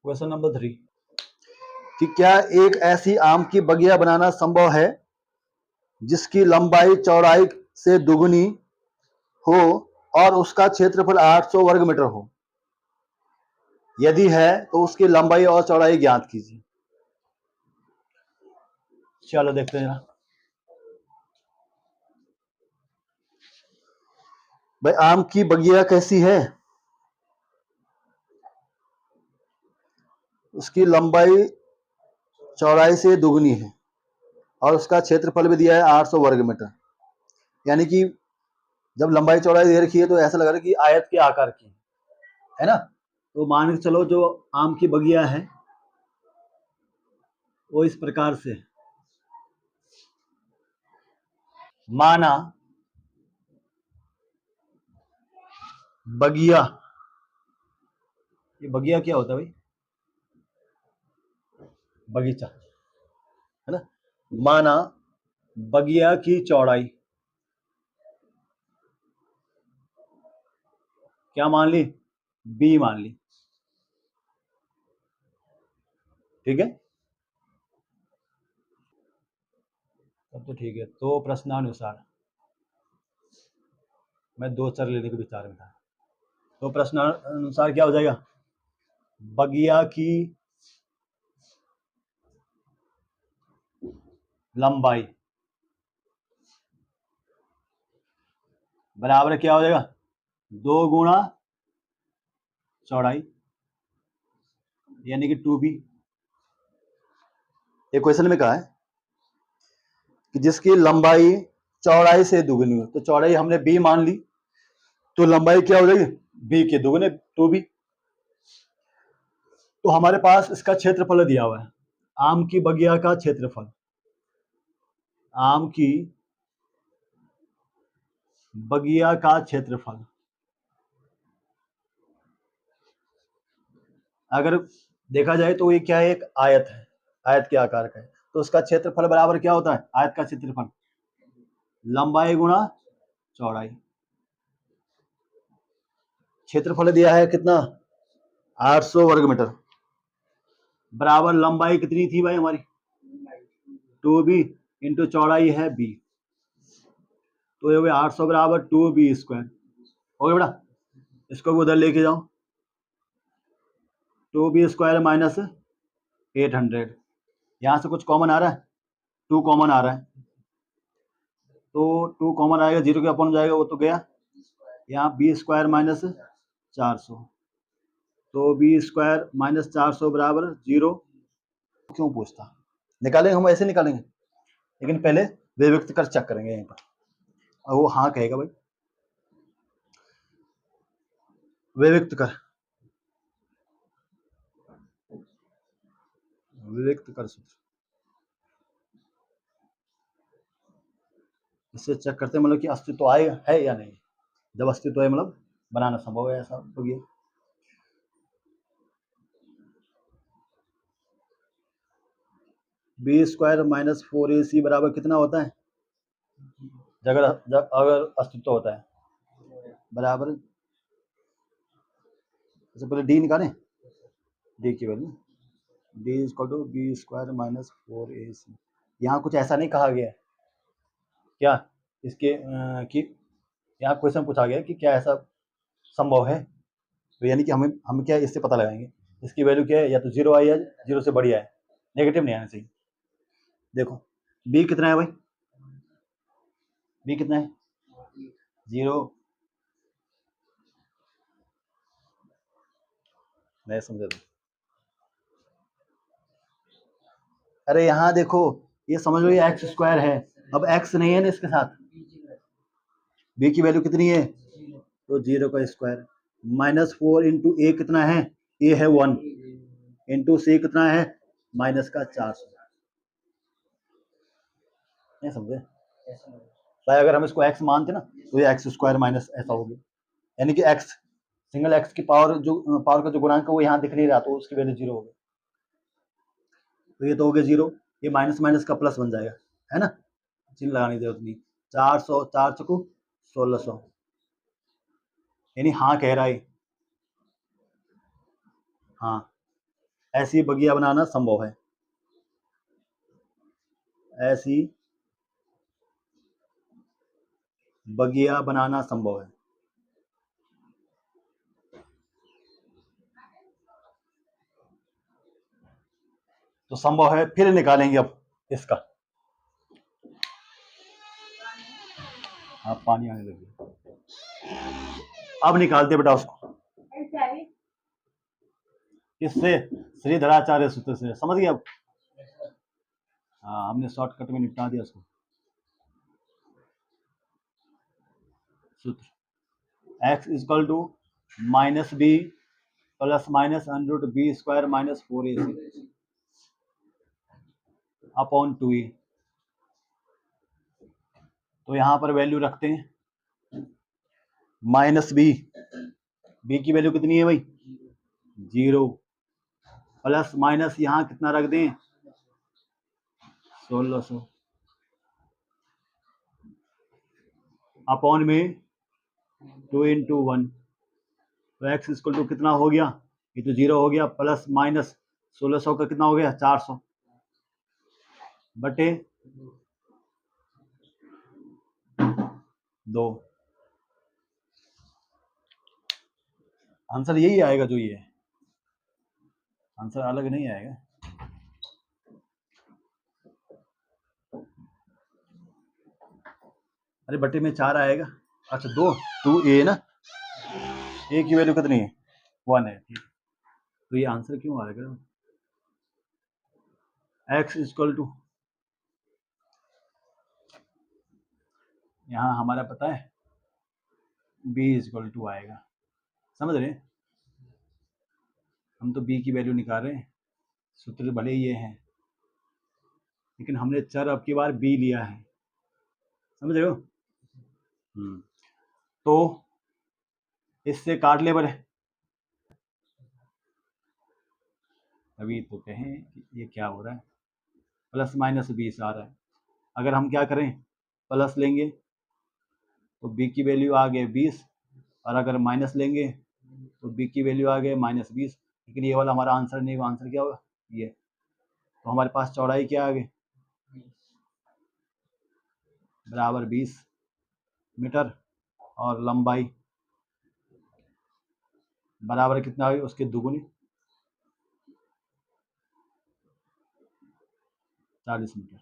Question number 3 कि क्या एक ऐसी आम की बगिया बनाना संभव है जिसकी लंबाई चौड़ाई से दुगनी हो और उसका क्षेत्रफल 800 वर्ग मीटर हो? यदि है तो उसकी लंबाई और चौड़ाई ज्ञात कीजिए। चलो देखते हैं जरा। भाई आम की बगिया कैसी है? उसकी लंबाई चौड़ाई से दुगनी है और उसका क्षेत्रफल भी दिया है 800 वर्ग मीटर। यानी कि जब लंबाई चौड़ाई दे रखी है तो ऐसा लग रहा है कि आयत के आकार की है ना। तो मान के चलो जो आम की बगिया है वो इस प्रकार से, माना बगिया, ये बगिया क्या होता है भाई? बगीचा है ना। माना बगिया की चौड़ाई क्या मान ली? बी मान ली। ठीक है, तब तो ठीक है। तो प्रश्नानुसार मैं दो चर लेने के विचार में था। तो प्रश्नानुसार क्या हो जाएगा? बगिया की लंबाई बराबर क्या हो जाएगा? 2 गुणा चौड़ाई, यानी कि 2b। एक क्वेश्चन में कहा है कि जिसकी लंबाई चौड़ाई से दुगनी हो, तो चौड़ाई हमने बी मान ली, तो लंबाई क्या हो जाएगी? बी के दुगने 2b। तो हमारे पास इसका क्षेत्रफल दिया हुआ है, आम की बगिया का क्षेत्रफल। आम की बगिया का क्षेत्रफल अगर देखा जाए तो ये क्या है? एक आयत है, आयत के आकार का है। तो उसका क्षेत्रफल बराबर क्या होता है? आयत का क्षेत्रफल लंबाई गुणा चौड़ाई। क्षेत्रफल दिया है कितना? 800 वर्ग मीटर। बराबर लंबाई कितनी थी भाई हमारी? 2b इंटू चौड़ाई है b। तो ये हो गया 800 बराबर 2b स्क्वायर। हो गया बेटा, इसको भी उधर लेके जाओ। 2b स्क्वायर माइनस 800, यहाँ से कुछ कॉमन आ रहा है? 2 कॉमन आ रहा है, तो 2 कॉमन आएगा, 0 के अपन जाएगा, वो तो गया। यहाँ b स्क्वायर माइनस 400, तो b स्क्वायर माइनस 400 बराबर 0। क्यों पूछता? निकालेंगे, हम ऐसे निकालेंगे, लेकिन पहले विभक्त कर चेक करेंगे यहीं पर। और वो हाँ कहेगा भाई, विभक्त कर, विभक्त कर सूत्र, इससे चेक करते हैं मतलब कि अस्तित्व आएगा है या नहीं। जब अस्तित्व है मतलब बनाना संभव है ऐसा तो ये। बी स्क्वायर माइनस 4ac बराबर कितना होता है? अगर अस्तित्व होता है बराबर, सबसे पहले डी निकालें। डी की value D equal to B square minus 4ac। यहाँ कुछ ऐसा नहीं कहा गया है क्या इसके कि यहाँ क्वेश्चन पूछा गया कि क्या ऐसा संभव है? तो यानी कि हम क्या इससे पता लगाएंगे इसकी वैल्यू क्या है? या तो 0 आई है, 0 से बढ़िया है, नेगेटिव नहीं आना चाहिए। देखो बी कितना है भाई? बी कितना है? 0। मैं समझा दूँ। अरे यहाँ देखो, ये समझ लो ये एक्स स्क्वायर है, अब एक्स नहीं है ना इसके साथ। बी की वैल्यू कितनी है? तो 0 का स्क्वायर माइनस 4 इंटू ए कितना है? ए है 1 इंटू सी कितना है? माइनस का 400। नहीं समझे भाई? अगर हम इसको एक्स मानते ना तो ये एक्स स्क्वायर माइनस ऐसा हो गया, यानी कि एक्स सिंगल एक्स की पावर का जो गुणांक है वो यहाँ दिख नहीं रहा, तो उसकी वैल्यू 0 हो गई। तो ये तो हो गया 0, ये माइनस माइनस का प्लस बन जाएगा, है ना, चिन्ह लगाने की जरूरत नहीं। 400 4 चकू 1600, यानी हाँ कह रहा है। हाँ ऐसी बगिया बनाना संभव है, ऐसी बगिया बनाना संभव है। तो संभव है, फिर निकालेंगे अब इसका। हाँ पानी आने लगे, अब निकालते बेटा उसको। किससे? श्रीधराचार्य सूत्र से, समझ गए अब? हाँ हमने शॉर्टकट में निपटा दिया उसको। सूत्र x equal to minus B plus minus under B square minus 4ac upon 2e। तो यहां पर वैल्यू रखते हैं माइनस बी की वैल्यू कितनी है भाई? 0 प्लस माइनस यहां कितना रख दें? 1600 अपॉन में 2 इंटू 1। तो x इक्वल टू कितना हो गया? ये तो 0 हो गया, प्लस माइनस 1600 का कितना हो गया? 400 बटे 2। आंसर यही आएगा जो ये है, आंसर अलग नहीं आएगा। अरे बटे में 4 आएगा। अच्छा 2a ना, a की वैल्यू कितनी है? 1 है, ठीक। तो ये आंसर क्यों आएगा? x इक्वल टू, यहाँ हमारा पता है b इक्वल टू आएगा, समझ रहे हैं? हम तो b की वैल्यू निकाल रहे हैं, सूत्र भले ये है लेकिन हमने चर अब की बार b लिया है, समझ रहे हो? तो इससे काट ले बड़े, अभी तो कहें कि ये क्या हो रहा है, प्लस माइनस 20 आ रहा है। अगर हम क्या करें, प्लस लेंगे तो b की वैल्यू आ गई 20, और अगर माइनस लेंगे तो b की वैल्यू आ गई माइनस 20। लेकिन ये वाला हमारा आंसर नहीं, वो आंसर क्या होगा? ये। तो हमारे पास चौड़ाई क्या आ गई? बराबर 20 मीटर, और लंबाई बराबर कितना आ गई? उसके दुगुनी 40 मीटर।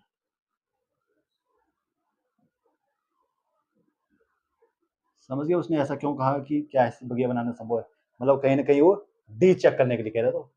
समझ गए उसने ऐसा क्यों कहा कि क्या ऐसी बगिया बनाना संभव है? मतलब कहीं ना कहीं वो डी चेक करने के लिए कह रहा था।